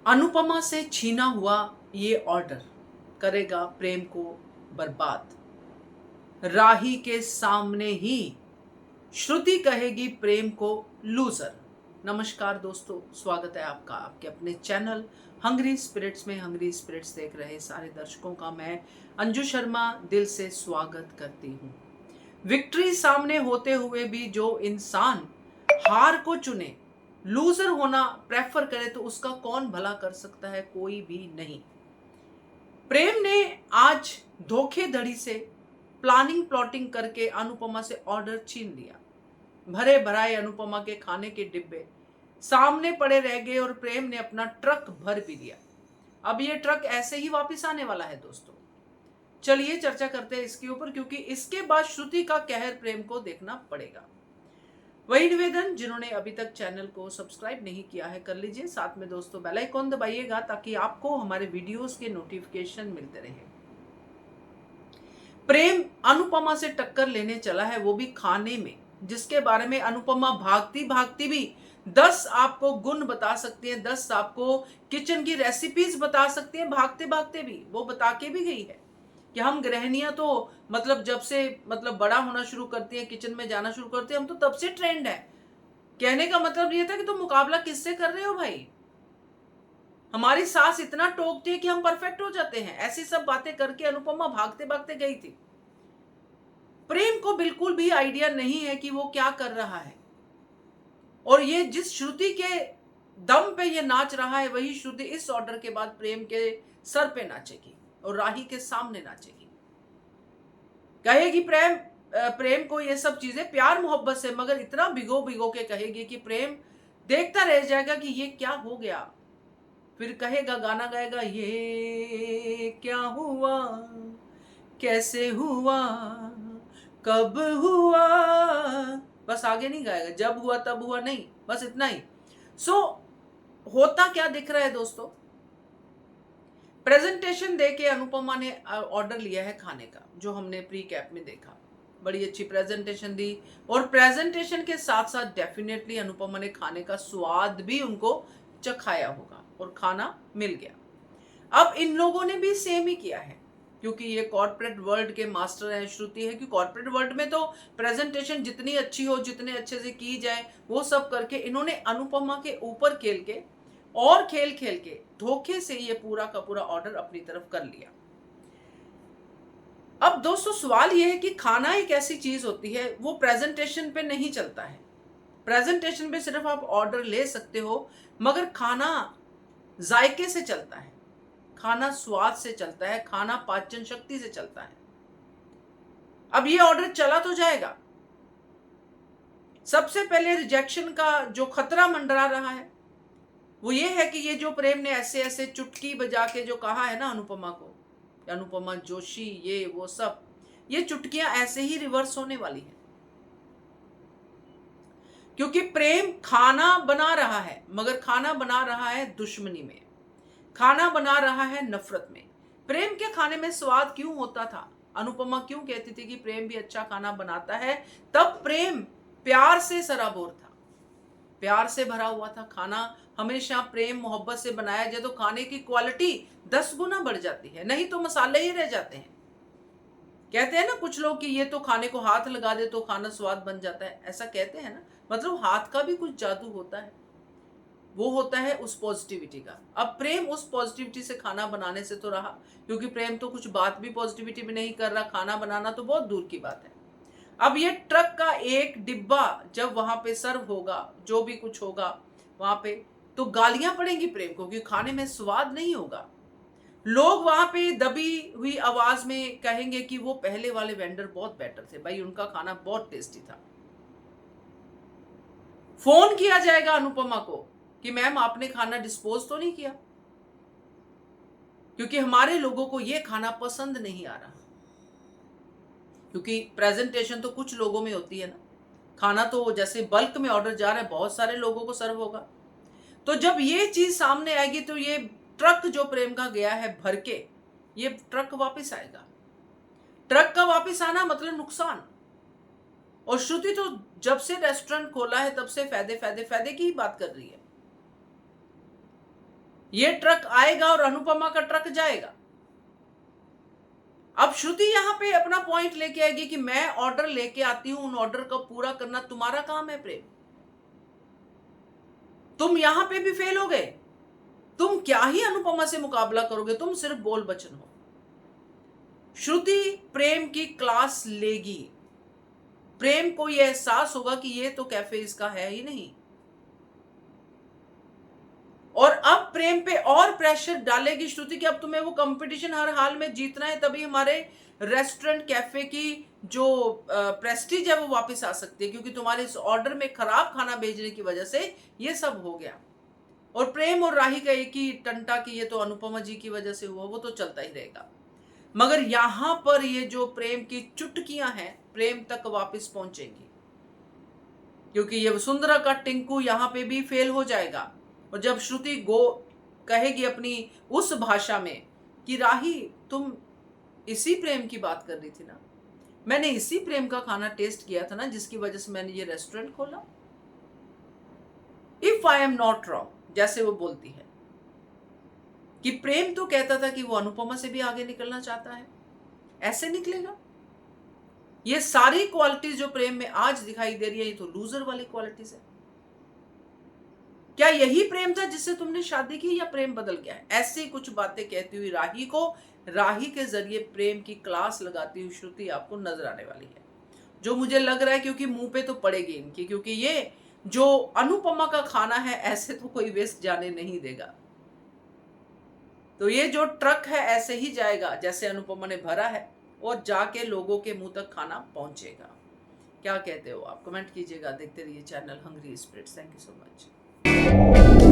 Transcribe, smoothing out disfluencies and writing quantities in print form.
अनुपमा से छीना हुआ ये ऑर्डर करेगा प्रेम को बर्बाद। राही के सामने ही श्रुति कहेगी प्रेम को लूजर। नमस्कार दोस्तों, स्वागत है आपका आपके अपने चैनल हंग्री स्पिरिट्स में। हंग्री स्पिरिट्स देख रहे सारे दर्शकों का मैं अंजू शर्मा दिल से स्वागत करती हूँ। विक्ट्री सामने होते हुए भी जो इंसान हार को चुने, लूजर होना प्रेफर करे, तो उसका कौन भला कर सकता है? कोई भी नहीं। प्रेम ने आज धोखेधड़ी से प्लानिंग प्लॉटिंग करके अनुपमा से ऑर्डर छीन लिया। भरे भराए अनुपमा के खाने के डिब्बे सामने पड़े रह गए और प्रेम ने अपना ट्रक भर भी दिया। अब ये ट्रक ऐसे ही वापस आने वाला है दोस्तों। चलिए चर्चा करते हैं इसके ऊपर, क्योंकि इसके बाद श्रुति का कहर प्रेम को देखना पड़ेगा। वही निवेदन, जिन्होंने अभी तक चैनल को सब्सक्राइब नहीं किया है कर लीजिए, साथ में दोस्तों बेल आइकॉन दबाइएगा ताकि आपको हमारे वीडियोस के नोटिफिकेशन मिलते रहे। प्रेम अनुपमा से टक्कर लेने चला है, वो भी खाने में, जिसके बारे में अनुपमा भागती भागती भी 10 आपको गुण बता सकती है, 10 आपको किचन की रेसिपीज बता सकती है। भागते भागते भी वो बता के भी गई है कि हम गृहिणियां तो जब से बड़ा होना शुरू करती है, किचन में जाना शुरू करती है, हम तो तब से ट्रेंड है। कहने का मतलब ये था कि तुम मुकाबला किससे कर रहे हो भाई? हमारी सास इतना टोकती है कि हम परफेक्ट हो जाते हैं। ऐसी सब बातें करके अनुपमा भागते भागते गई थी। प्रेम को बिल्कुल भी आइडिया नहीं है कि वो क्या कर रहा है, और ये जिस श्रुति के दम पे ये नाच रहा है, वही श्रुति इस ऑर्डर के बाद प्रेम के सर पे नाचेगी और राही के सामने नाचेगी। कहेगी प्रेम को ये सब चीजें प्यार मोहब्बत से, मगर इतना भिगो भिगो के कहेगी कि प्रेम देखता रह जाएगा कि ये क्या हो गया। फिर कहेगा, गाना गाएगा, ये क्या हुआ, कैसे हुआ, कब हुआ। बस आगे नहीं गाएगा, जब हुआ तब हुआ नहीं, बस इतना ही। होता क्या दिख रहा है दोस्तों? प्रेजेंटेशन देके अनुपमा ने ऑर्डर लिया है खाने का, जो हमने प्री कैप में देखा। बड़ी अच्छी प्रेजेंटेशन दी, और प्रेजेंटेशन के साथ साथ डेफिनेटली अनुपमा ने खाने का स्वाद भी उनको चखाया होगा और खाना मिल गया। अब इन लोगों ने भी सेम ही किया है, क्योंकि ये कॉर्पोरेट वर्ल्ड के मास्टर है। श्रुति है कि कॉर्पोरेट वर्ल्ड में तो प्रेजेंटेशन जितनी अच्छी हो, जितने अच्छे से की जाए, वो सब करके इन्होंने अनुपमा के ऊपर खेल के और खेल खेल के धोखे से ये पूरा का पूरा ऑर्डर अपनी तरफ कर लिया। अब दोस्तों सवाल ये है कि खाना एक ऐसी चीज होती है, वो प्रेजेंटेशन पे नहीं चलता है। प्रेजेंटेशन पे सिर्फ आप ऑर्डर ले सकते हो, मगर खाना जायके से चलता है, खाना स्वाद से चलता है, खाना पाचन शक्ति से चलता है। अब ये ऑर्डर चला तो जाएगा। सबसे पहले रिजेक्शन का जो खतरा मंडरा रहा है वो ये है कि ये जो प्रेम ने ऐसे ऐसे चुटकी बजा के जो कहा है ना अनुपमा को, अनुपमा जोशी, ये वो सब, ये चुटकियां ऐसे ही रिवर्स होने वाली हैं। क्योंकि प्रेम खाना बना रहा है, मगर खाना बना रहा है दुश्मनी में, खाना बना रहा है नफरत में। प्रेम के खाने में स्वाद क्यों होता था? अनुपमा क्यों कहती थी कि प्रेम भी अच्छा खाना बनाता है? तब प्रेम प्यार से सराबोर था, प्यार से भरा हुआ था। खाना हमेशा प्रेम मोहब्बत से बनाया जाए तो खाने की क्वालिटी 10 गुना बढ़ जाती है, नहीं तो मसाले ही रह जाते हैं। कहते हैं ना कुछ लोग कि ये तो खाने को हाथ लगा दे तो खाना स्वाद बन जाता है, ऐसा कहते हैं ना। हाथ का भी कुछ जादू होता है, वो होता है उस पॉजिटिविटी का। अब प्रेम उस पॉजिटिविटी से खाना बनाने से तो रहा, क्योंकि प्रेम तो कुछ बात भी पॉजिटिविटी में नहीं कर रहा, खाना बनाना तो बहुत दूर की बात है। अब ये ट्रक का एक डिब्बा जब वहां पे सर्व होगा, जो भी कुछ होगा वहां पे, तो गालियां पड़ेंगी प्रेम को, क्योंकि खाने में स्वाद नहीं होगा। लोग वहां पे दबी हुई आवाज में कहेंगे कि वो पहले वाले वेंडर बहुत बेटर थे भाई, उनका खाना बहुत टेस्टी था। फोन किया जाएगा अनुपमा को कि मैम आपने खाना डिस्पोज तो नहीं किया, क्योंकि हमारे लोगों को ये खाना पसंद नहीं आ रहा। क्योंकि प्रेजेंटेशन तो कुछ लोगों में होती है ना, खाना तो जैसे बल्क में ऑर्डर जा रहा है, बहुत सारे लोगों को सर्व होगा। तो जब ये चीज सामने आएगी तो ये ट्रक जो प्रेम का गया है भर के, ये ट्रक वापस आएगा। ट्रक का वापस आना मतलब नुकसान। और श्रुति तो जब से रेस्टोरेंट खोला है तब से फायदे फायदे फायदे की ही बात कर रही है। ये ट्रक आएगा और अनुपमा का ट्रक जाएगा। अब श्रुति यहां पे अपना पॉइंट लेके आएगी कि मैं ऑर्डर लेके आती हूं, उन ऑर्डर को पूरा करना तुम्हारा काम है प्रेम। तुम यहां पे भी फेल हो गए, तुम क्या ही अनुपमा से मुकाबला करोगे, तुम सिर्फ बोल बचन हो। श्रुति प्रेम की क्लास लेगी, प्रेम को यह एहसास होगा कि ये तो कैफे इसका है ही नहीं, और अब प्रेम पे और प्रेशर डालेगी श्रुति कि अब तुम्हें वो कंपटीशन हर हाल में जीतना है, तभी हमारे रेस्टोरेंट कैफे की जो प्रेस्टीज है वो वापस आ सकती है, क्योंकि तुम्हारे इस ऑर्डर में खराब खाना भेजने की वजह से ये सब हो गया। और प्रेम और राही का एक ही टंटा कि ये तो अनुपमा जी की वजह से हुआ, वो तो चलता ही रहेगा। मगर यहां पर ये जो प्रेम की चुटकियां हैं प्रेम तक वापस पहुंचेंगी, क्योंकि ये वसुंधरा का टिंकू यहां पे भी फेल हो जाएगा। और जब श्रुति गो कहेगी अपनी उस भाषा में कि राही तुम इसी प्रेम की बात कर रही थी ना, मैंने इसी प्रेम का खाना टेस्ट किया था ना जिसकी वजह से मैंने ये रेस्टोरेंट खोला, if I am not wrong, जैसे वो बोलती है कि प्रेम तो कहता था कि वो अनुपमा से भी आगे निकलना चाहता है, ऐसे निकलेगा। ये सारी क्वालिटीज जो प्रेम में आज दिखाई दे रही है ये तो लूजर वाली क्वालिटीज है। क्या यही प्रेम था जिससे तुमने शादी की, या प्रेम बदल गया है? ऐसी कुछ बातें कहती हुई राही को, राही के जरिए प्रेम की क्लास लगाती हुई श्रुति आपको नजर आने वाली है, जो मुझे लग रहा है क्योंकि मुंह पे तो पड़ेगी इनकी, क्योंकि ये जो अनुपमा का खाना है ऐसे तो कोई वेस्ट जाने नहीं देगा। तो ये जो ट्रक है ऐसे ही जाएगा जैसे अनुपमा ने भरा है, और जाके लोगों के मुंह तक खाना पहुंचेगा। क्या कहते हो आप? कमेंट कीजिएगा। देखते रहिए channel hungry spirits. Thank you so much.